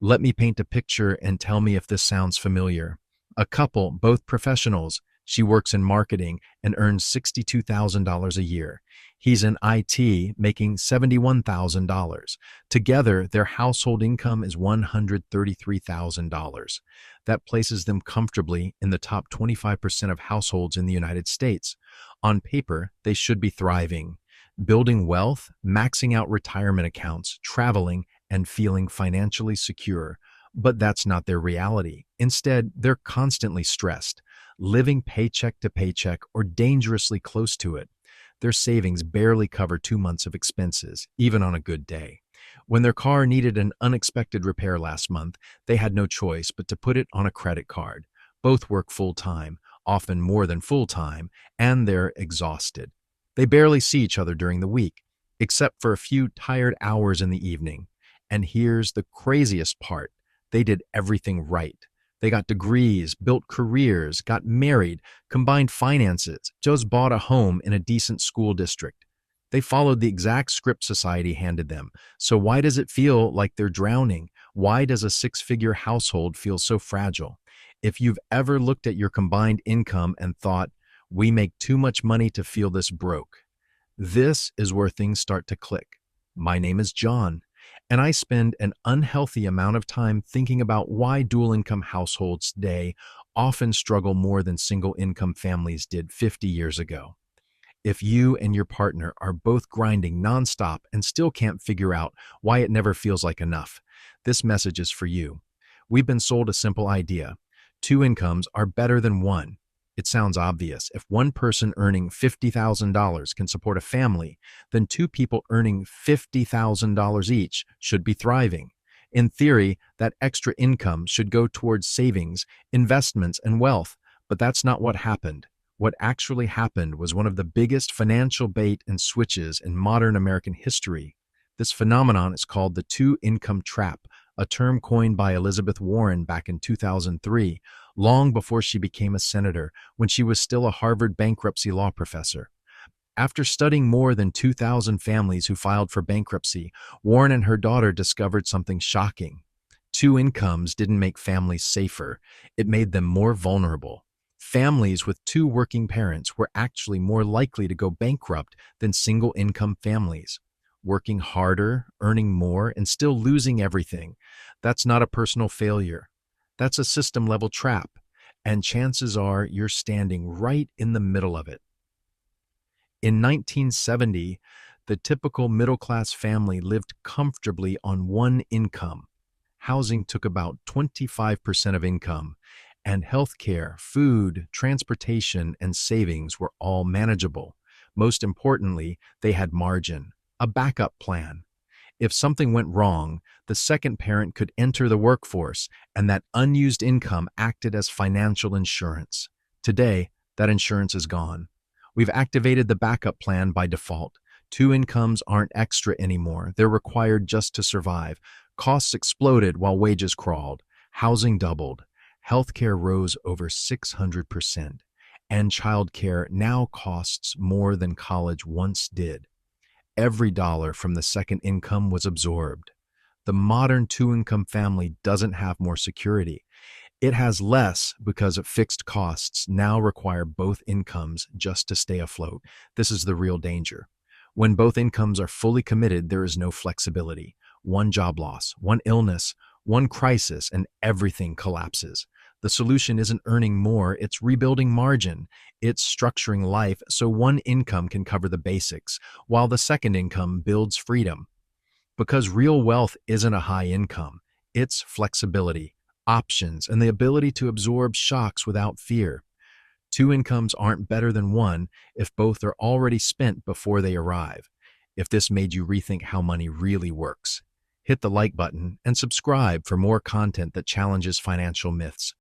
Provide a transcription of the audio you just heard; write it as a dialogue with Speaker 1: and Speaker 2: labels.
Speaker 1: Let me paint a picture and tell me if this sounds familiar. A couple, both professionals. She works in marketing and earns $62,000 a year. He's in IT, making $71,000. Together, their household income is $133,000. That places them comfortably in the top 25% of households in the United States. On paper, they should be thriving, building wealth, maxing out retirement accounts, traveling, and feeling financially secure. But that's not their reality. Instead, they're constantly stressed, living paycheck to paycheck or dangerously close to it. Their savings barely cover 2 months of expenses, even on a good day. When their car needed an unexpected repair last month, they had no choice but to put it on a credit card. Both work full time, often more than full time, and they're exhausted. They barely see each other during the week, except for a few tired hours in the evening. And here's the craziest part. They did everything right. They got degrees, built careers, got married, combined finances, just bought a home in a decent school district. They followed the exact script society handed them. So why does it feel like they're drowning? Why does a six-figure household feel so fragile? If you've ever looked at your combined income and thought, we make too much money to feel this broke, this is where things start to click. My name is John, and I spend an unhealthy amount of time thinking about why dual-income households today often struggle more than single-income families did 50 years ago. If you and your partner are both grinding nonstop and still can't figure out why it never feels like enough, this message is for you. We've been sold a simple idea. Two incomes are better than one. It sounds obvious. If one person earning $50,000 can support a family, then two people earning $50,000 each should be thriving. In theory, that extra income should go towards savings, investments, and wealth, but that's not what happened. What actually happened was one of the biggest financial bait and switches in modern American history. This phenomenon is called the two-income trap, a term coined by Elizabeth Warren back in 2003, long before she became a senator, when she was still a Harvard bankruptcy law professor. After studying more than 2,000 families who filed for bankruptcy, Warren and her daughter discovered something shocking. Two incomes didn't make families safer, it made them more vulnerable. Families with two working parents were actually more likely to go bankrupt than single-income families. Working harder, earning more, and still losing everything. That's not a personal failure. That's a system-level trap, and chances are you're standing right in the middle of it. In 1970, the typical middle-class family lived comfortably on one income. Housing took about 25% of income, and healthcare, food, transportation, and savings were all manageable. Most importantly, they had margin, a backup plan. If something went wrong, the second parent could enter the workforce, and that unused income acted as financial insurance. Today, that insurance is gone. We've activated the backup plan by default. Two incomes aren't extra anymore. They're required just to survive. Costs exploded while wages crawled. Housing doubled. Healthcare rose over 600%. And childcare now costs more than college once did. Every dollar from the second income was absorbed. The modern two-income family doesn't have more security. It has less because fixed costs now require both incomes just to stay afloat. This is the real danger. When both incomes are fully committed, there is no flexibility. One job loss, one illness, one crisis, and everything collapses. The solution isn't earning more, it's rebuilding margin. It's structuring life so one income can cover the basics, while the second income builds freedom. Because real wealth isn't a high income, it's flexibility, options, and the ability to absorb shocks without fear. Two incomes aren't better than one if both are already spent before they arrive. If this made you rethink how money really works, hit the like button and subscribe for more content that challenges financial myths.